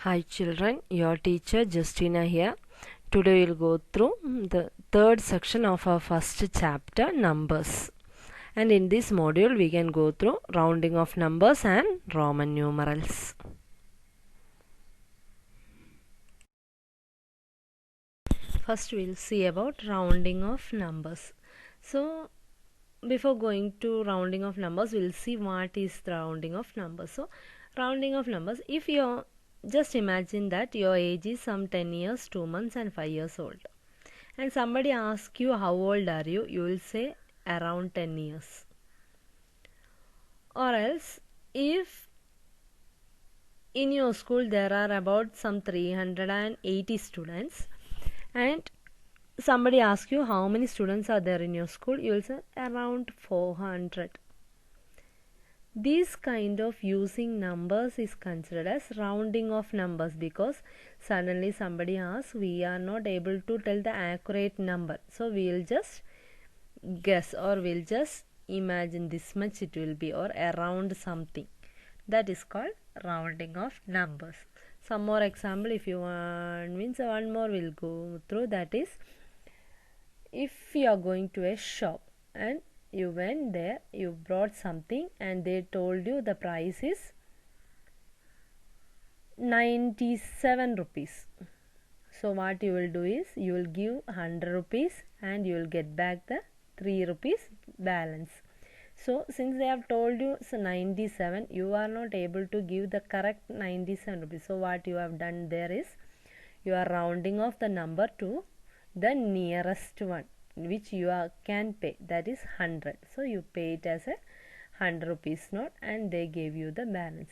Hi children, your teacher Justina here. Today we'll go through the third section of our first chapter, numbers. And in this module we can go through rounding of numbers and Roman numerals. First we'll see about rounding of numbers. So before going to rounding of numbers, we'll see what is the rounding of numbers. So rounding of numbers, if you're just imagine that your age is some 10 years, 2 months and 5 years old, and somebody asks you how old are you, you will say around 10 years. Or else, if in your school there are about some 380 students and somebody asks you how many students are there in your school, you will say around 400. This kind of using numbers is considered as rounding of numbers, because suddenly somebody asks, we are not able to tell the accurate number, so we will just guess or we'll just imagine this much it will be, or around something. That is called rounding of numbers. Some more example if you want, means one more we'll go through. That is, if you are going to a shop and you went there, you brought something and they told you the price is 97 rupees. So what you will do is, you will give 100 rupees and you will get back the 3 rupees balance. So since they have told you 97, you are not able to give the correct 97 rupees. So what you have done there is, you are rounding off the number to the nearest one which you can pay, that is 100. So you pay it as a 100 rupees note and they gave you the balance.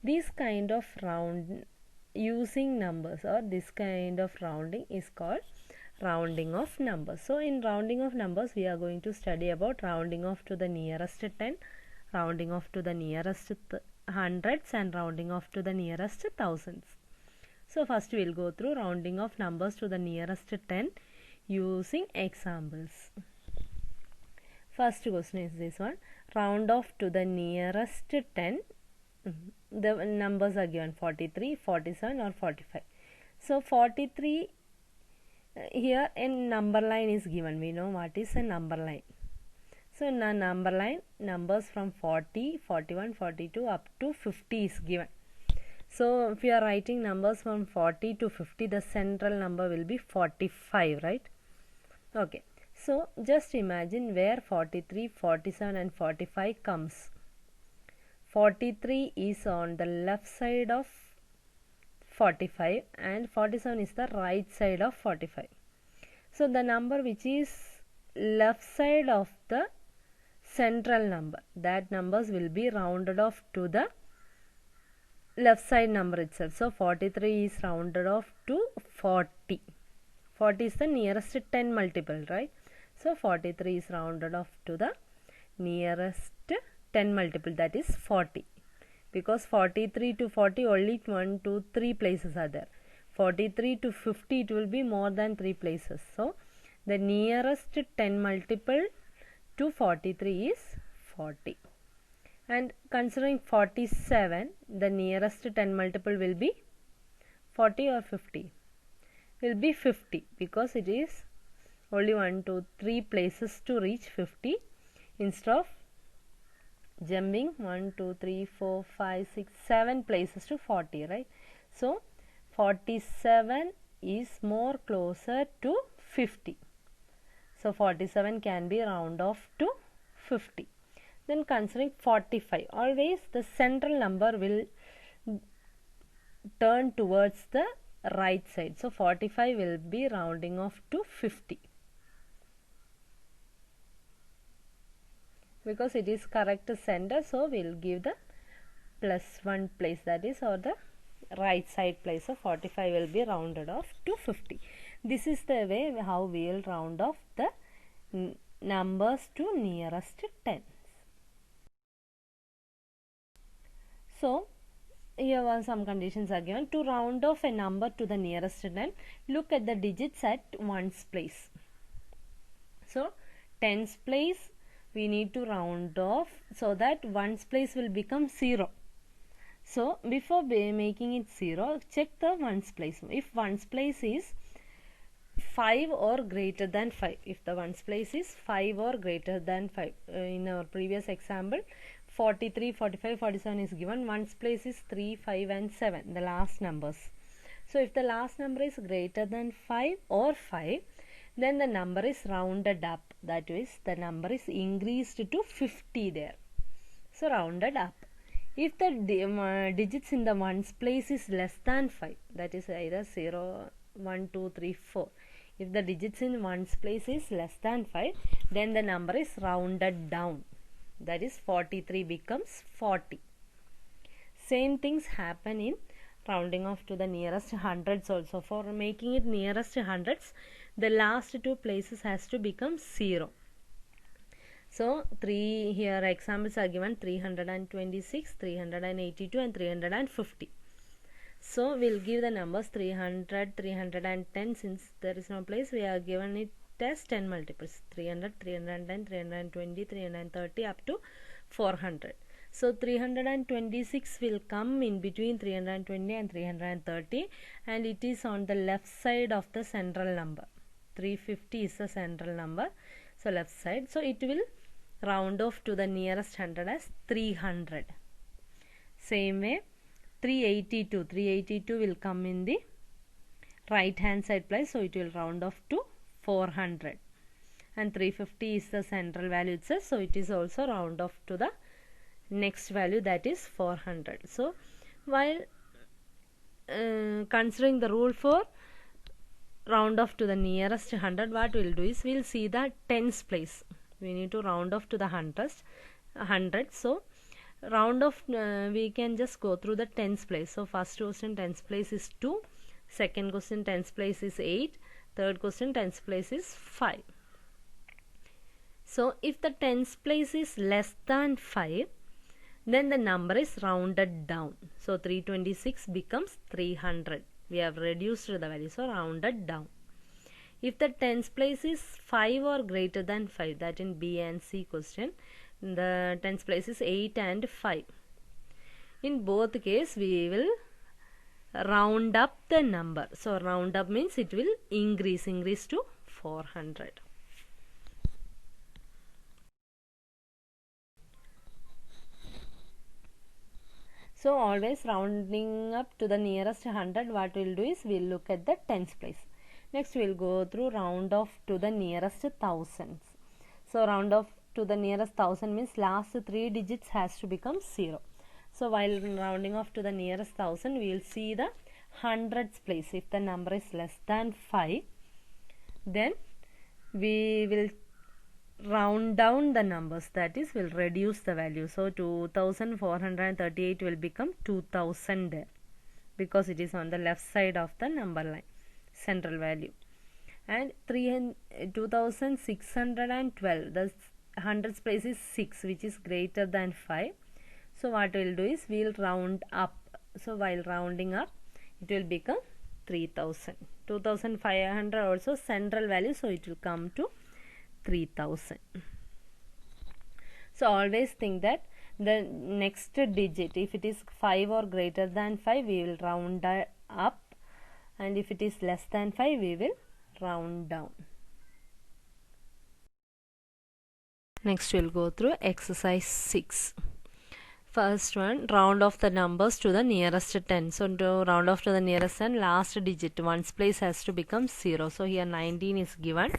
This kind of round using numbers, or this kind of rounding, is called rounding of numbers. So in rounding of numbers we are going to study about rounding off to the nearest 10, rounding off to the nearest hundreds, and rounding off to the nearest thousands. So first we will go through rounding of numbers to the nearest 10 using examples. First question is this one: round off to the nearest 10. The numbers are given 43, 47 or 45. So 43, here a number line is given. We know what is a number line. So in a number line, numbers from 40, 41, 42 up to 50 is given. So if you are writing numbers from 40 to 50, the central number will be 45, right? Okay. So just imagine where 43, 47 and 45 comes. 43 is on the left side of 45 and 47 is the right side of 45. So the number which is left side of the central number, that numbers will be rounded off to the left side number itself. So 43 is rounded off to 40. 40 is the nearest 10 multiple, right? So 43 is rounded off to the nearest 10 multiple, that is 40. Because 43 to 40 only 1, 2, 3 places are there. 43 to 50 it will be more than 3 places. So the nearest 10 multiple to 43 is 40. And considering 47, the nearest 10 multiple will be 40 or 50? Will be 50, because it is only 1, 2, 3 places to reach 50 instead of jumping 1, 2, 3, 4, 5, 6, 7 places to 40, right? So 47 is more closer to 50. So 47 can be round off to 50. Then considering 45, always the central number will turn towards the right side. So 45 will be rounding off to 50. Because it is correct center, so we will give the +1 place, that is, or the right side place. So 45 will be rounded off to 50. This is the way how we will round off the numbers to nearest 10. So here are some conditions are given. To round off a number to the nearest 10, look at the digits at ones place. So tens place we need to round off so that ones place will become 0. So before making it 0, check the ones place. If ones place is 5 or greater than 5, if the ones place is 5 or greater than 5, in our previous example 43, 45, 47 is given, ones place is 3, 5 and 7, the last numbers. So if the last number is greater than 5 or 5, then the number is rounded up, that is the number is increased to 50 there, so rounded up. If the digits in the ones place is less than 5, that is either 0, 1, 2, 3, 4, if the digits in ones place is less than 5, then the number is rounded down, that is 43 becomes 40. Same things happen in rounding off to the nearest hundreds also. For making it nearest hundreds, the last two places has to become 0. So 3 here examples are given: 326, 382 and 350. So we'll give the numbers 300, 310. Since there is no place, we are given it as 10 multiples: 300, 310, 320, 330 up to 400. So 326 will come in between 320 and 330, and it is on the left side of the central number. 350 is the central number, so left side. So it will round off to the nearest hundred as 300. Same way 382 will come in the right hand side place, so it will round off to 400, and 350 is the central value itself, so it is also round off to the next value, that is 400. So while considering the rule for round off to the nearest hundred, what we will do is we will see the tens place. We need to round off to the hundreds. So round off, we can just go through the tens place. So first question tens place is 2, second question tens place is 8, third question tens place is 5. So if the tens place is less than 5, then the number is rounded down. So 326 becomes 300. We have reduced the value, so rounded down. If the tens place is 5 or greater than 5, that in B and C question, the tens place is 8 and 5. In both case, we will round up the number. So round up means it will increase to 400. So always rounding up to the nearest hundred, what we will do is we will look at the tens place. Next we will go through round off to the nearest thousands. So round off to the nearest thousand means last 3 digits has to become 0. So while rounding off to the nearest thousand, we will see the hundreds place. If the number is less than 5, then we will round down the numbers, that is will reduce the value. So 2438 will become 2000 there, because it is on the left side of the number line, central value. And 2612, the hundreds place is 6, which is greater than 5. So what we will do is we will round up. So while rounding up, it will become 3000. 2500 also central value, so it will come to 3000. So always think that the next digit, if it is 5 or greater than 5, we will round up, and if it is less than 5, we will round down. Next we will go through exercise 6. First one, round off the numbers to the nearest 10. So to round off to the nearest 10, last digit ones place has to become 0. So here 19 is given.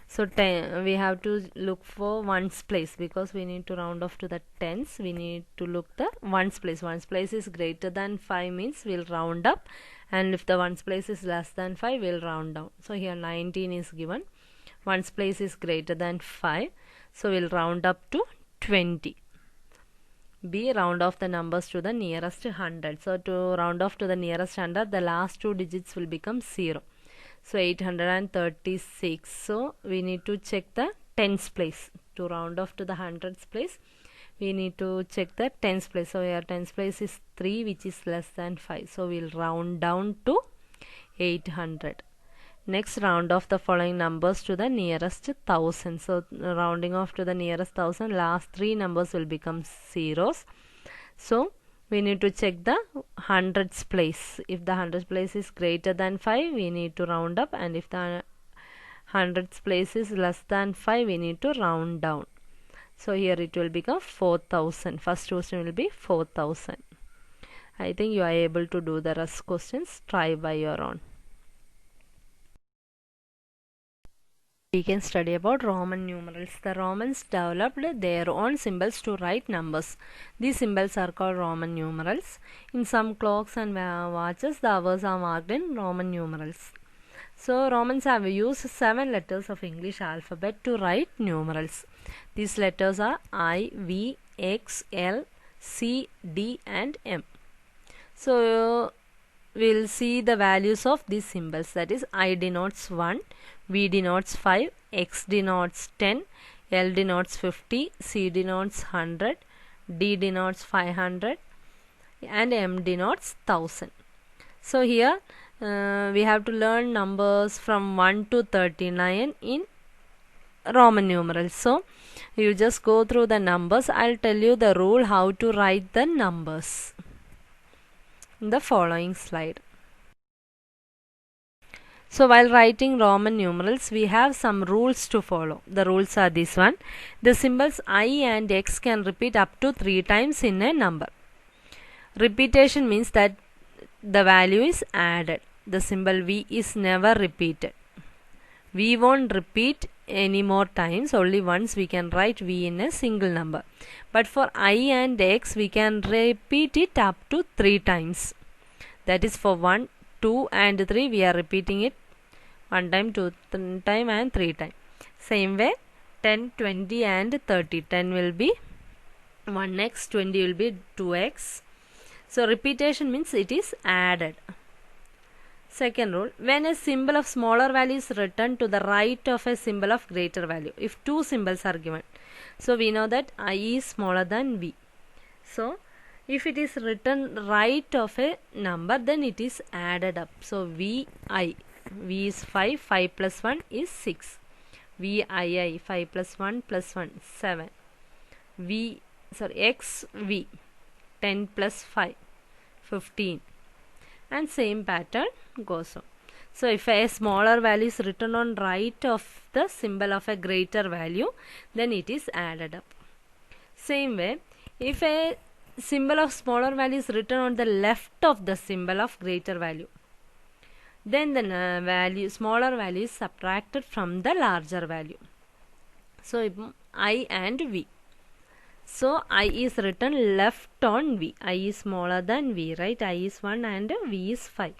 So 10, we have to look for ones place, because we need to round off to the tens. We need to look the ones place. Ones place is greater than 5 means we'll round up, and if the ones place is less than 5, we'll round down. So here 19 is given. Ones place is greater than 5, so we'll round up to 20. B, round off the numbers to the nearest 100. So to round off to the nearest 100, the last 2 digits will become 0. So 836. So we need to check the tens place. To round off to the hundreds place, we need to check the tens place. So here tens place is 3, which is less than 5. So we'll round down to 800. Next, round off the following numbers to the nearest 1000. So rounding off to the nearest 1000, last 3 numbers will become zeros. So we need to check the hundreds place. If the hundreds place is greater than 5, we need to round up, and if the hundreds place is less than 5, we need to round down. So here it will become 4000. First question will be 4000. I think you are able to do the rest questions. Try by your own. We can study about Roman numerals. The Romans developed their own symbols to write numbers. These symbols are called Roman numerals. In some clocks and watches, the hours are marked in Roman numerals. So Romans have used 7 letters of English alphabet to write numerals. These letters are I, V, X, L, C, D and M. So we'll see the values of these symbols. That is, I denotes 1, V denotes 5, X denotes 10, L denotes 50, C denotes 100, D denotes 500 and M denotes 1000. So here we have to learn numbers from 1 to 39 in Roman numerals. So you just go through the numbers. I'll tell you the rule how to write the numbers in the following slide. So while writing Roman numerals, we have some rules to follow. The rules are this one. The symbols I and X can repeat up to 3 times in a number. Repetition means that the value is added. The symbol V is never repeated. We won't repeat any more times. Only once we can write V in a single number. But for I and X, we can repeat it up to 3 times. That is, for 1, 2 and 3 we are repeating it 1 time, 2 time and 3 time. Same way 10, 20 and 30. 10 will be 1x, 20 will be 2x. So repetition means it is added. Second rule, when a symbol of smaller value is written to the right of a symbol of greater value. If 2 symbols are given, so we know that I is smaller than V. So if it is written right of a number, then it is added up. So VI, V is 5, 5 plus 1 is 6. VII, 5 plus 1 plus 1, 7. XV, 10 plus 5, 15. And same pattern goes on. So if a smaller value is written on right of the symbol of a greater value, then it is added up. Same way, if a symbol of smaller value is written on the left of the symbol of greater value, then the smaller value is subtracted from the larger value. So I and V. So I is written left on V. I is smaller than V, right? I is 1 and V is 5.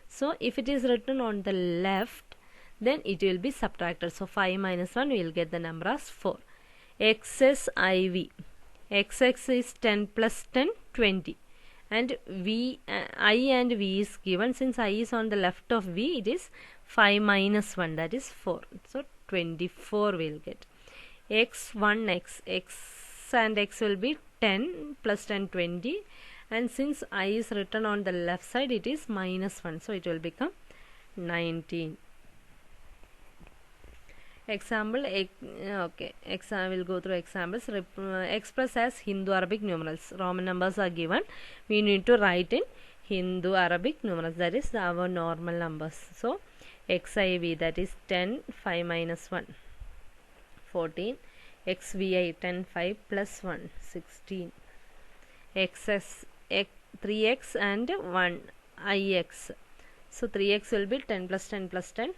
So if it is written on the left, then it will be subtracted. So 5 minus 1, we will get the number as 4. XSIV. XX is 10 plus 10, 20. And I and V is given. Since I is on the left of V, it is 5 minus 1, that is 4. So 24 we will get. X1X. X and X will be 10 plus 10, 20. And since I is written on the left side, it is minus 1. So it will become 19. Example, okay, I will go through examples. Express as Hindu-Arabic numerals. Roman numbers are given. We need to write in Hindu-Arabic numerals. That is our normal numbers. So XIV, that is 10, 5 minus 1, 14. XVI, 10, 5 plus 1, 16. XS, 3x and 1, IX. So 3x will be 10 plus 10 plus 10,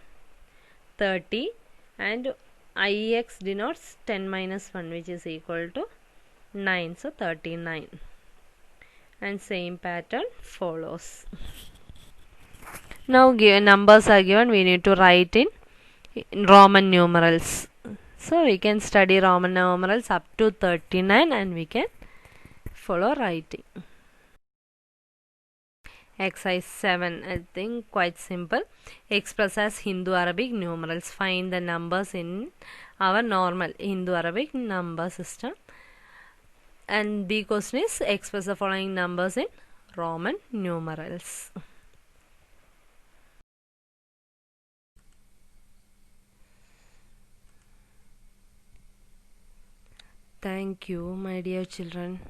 30. And IX denotes 10 minus 1, which is equal to 9. So 39. And same pattern follows. Now numbers are given. We need to write in Roman numerals. So we can study Roman numerals up to 39 and we can follow writing. Exercise 7, I think quite simple. Express as Hindu-Arabic numerals. Find the numbers in our normal Hindu-Arabic number system. And B question is express the following numbers in Roman numerals. Thank you, my dear children.